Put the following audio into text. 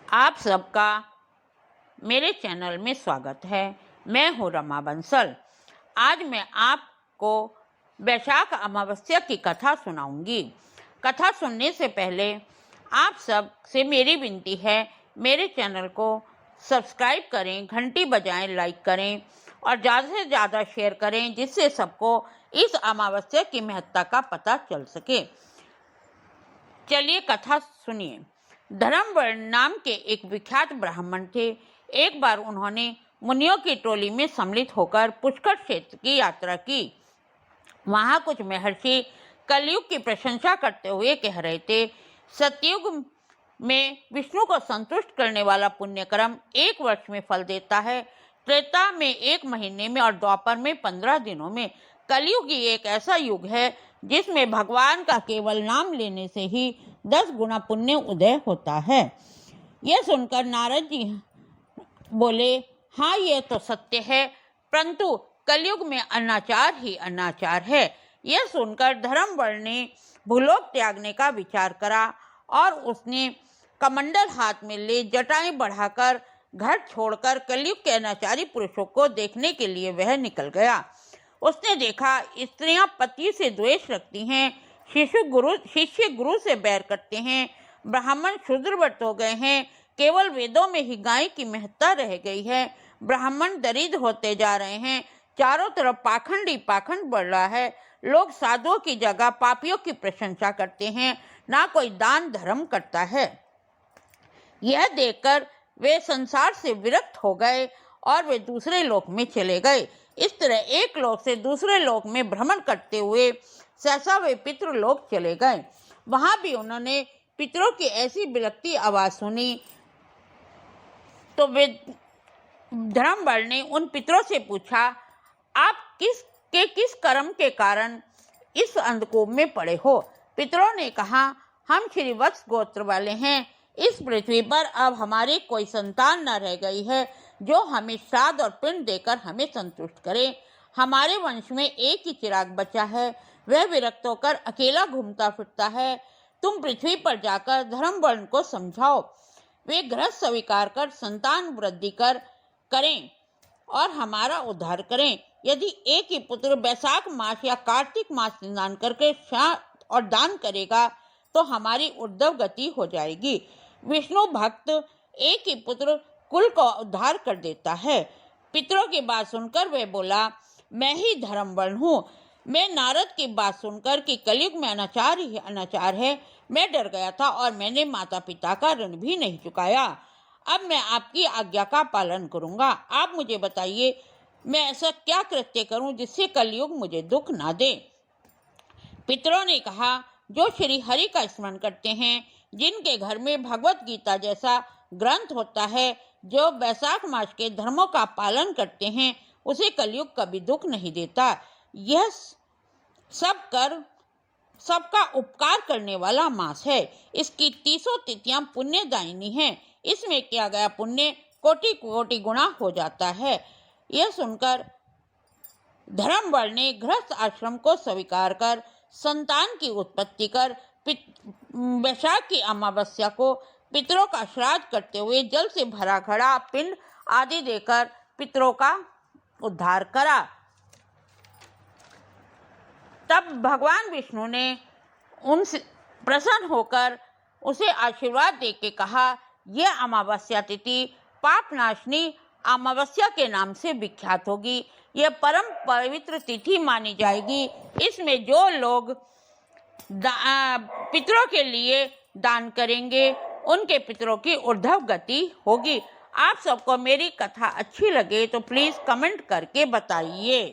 आप सबका मेरे चैनल में स्वागत है। मैं हूँ रमा बंसल। आज मैं आपको वैशाख अमावस्या की कथा सुनाऊंगी। कथा सुनने से पहले आप सब से मेरी विनती है, मेरे चैनल को सब्सक्राइब करें, घंटी बजाएं, लाइक करें और ज़्यादा से ज़्यादा शेयर करें, जिससे सबको इस अमावस्या की महत्ता का पता चल सके। चलिए कथा सुनिए। धर्मवर्ण नाम के एक विख्यात ब्राह्मण थे। एक बार उन्होंने मुनियों की टोली में सम्मिलित होकर पुष्कर क्षेत्र की यात्रा की। वहाँ कुछ महर्षि कलयुग की प्रशंसा करते हुए कह रहे थे, सतयुग में विष्णु को संतुष्ट करने वाला पुण्यकर्म 1 वर्ष में फल देता है, त्रेता में 1 महीने में और द्वापर में 15 दिनों में। कलयुग ही एक ऐसा युग है जिसमें भगवान का केवल नाम लेने से ही 10 गुना पुण्य उदय होता है। यह सुनकर नारद जी बोले, हाँ ये तो सत्य है, परंतु कलयुग में अनाचार ही अनाचार है। यह सुनकर धर्मवर्ण ने भूलोक त्यागने का विचार करा और उसने कमंडल हाथ में ले जटाएं बढ़ाकर घर छोड़कर कलयुग के अनाचारी पुरुषों को देखने के लिए वह निकल गया। उसने देखा स्त्रियां पति से द्वेष रखती हैं, शिष्य गुरु से बैर करते हैं, ब्राह्मण शूद्रव्रत हो गए हैं, केवल वेदों में ही गाय की महत्ता रह गई है, ब्राह्मण दरिद्र होते जा रहे हैं, चारों तरफ पाखंड ही पाखंड बढ़ रहा है, लोग साधुओं की जगह पापियों की प्रशंसा करते हैं, ना कोई दान धर्म करता है। यह देखकर वे संसार से विरक्त हो गए और वे दूसरे लोक में चले गए। इस तरह एक लोक से दूसरे लोक में भ्रमण करते हुए सहसा वे पितृलोक चले गए। वहां भी उन्होंने पितरों की ऐसी विलखती आवाज सुनी तो वे धर्मवर्ण ने उन पितरों से पूछा, आप किस कर्म के कारण इस अंधकूप में पड़े हो? पितरों ने कहा, हम श्री वत्स गोत्र वाले हैं। इस पृथ्वी पर अब हमारी कोई संतान न रह गई है जो हमें श्राद्ध और पिंड देकर हमें संतुष्ट करे। हमारे वंश में एक ही चिराग बचा है, वह विरक्त होकर अकेला घूमता फिरता है। तुम पृथ्वी पर जाकर धर्मवर्ण को समझाओ, वे गृहस्थ स्वीकार कर संतान वृद्धि करें और हमारा उद्धार करें। यदि एक ही पुत्र बैसाख मास या कार्तिक मास स्नान करके श्राद्ध और दान करेगा तो हमारी ऊर्ध्व गति हो जाएगी। विष्णु भक्त एक ही पुत्र कुल को उद्धार कर देता है। पितरों की बात सुनकर वह बोला, मैं ही धर्मवर्ण हूँ। मैं नारद की बात सुनकर कि कलयुग में अनाचार ही अनाचार है, मैं डर गया था और मैंने माता पिता का ऋण भी नहीं चुकाया। अब मैं आपकी आज्ञा का पालन करूँगा। आप मुझे बताइए, मैं ऐसा क्या कृत्य करूँ जिससे कलयुग मुझे दुख ना दे? पितरों ने कहा, जो श्री हरि का स्मरण करते हैं, जिनके घर में भगवत गीता जैसा ग्रंथ होता है, जो बैसाख मास के धर्मों का पालन करते हैं, उसे कलयुग कभी दुख नहीं देता। यह सबका उपकार करने वाला मास है। इसकी 30 तिथियां पुण्यदायिनी हैं। इसमें किया गया पुण्य कोटि कोटि गुना हो जाता है। यह सुनकर धर्मवर्ण ने गृहस्थ आश्रम को स्वीकार कर संतान की उत्पत्ति कर वैशाख की अमावस्या को पितरों का श्राद्ध करते हुए जल से भरा घड़ा, पिंड आदि देकर पितरों का उद्धार करा। तब भगवान विष्णु ने उनसे प्रसन्न होकर उसे आशीर्वाद देके कहा, यह अमावस्या तिथि पापनाशनी अमावस्या के नाम से विख्यात होगी। यह परम पवित्र तिथि मानी जाएगी। इसमें जो लोग पितरों के लिए दान करेंगे उनके पितरों की ऊर्ध्व गति होगी। आप सबको मेरी कथा अच्छी लगे तो प्लीज़ कमेंट करके बताइए।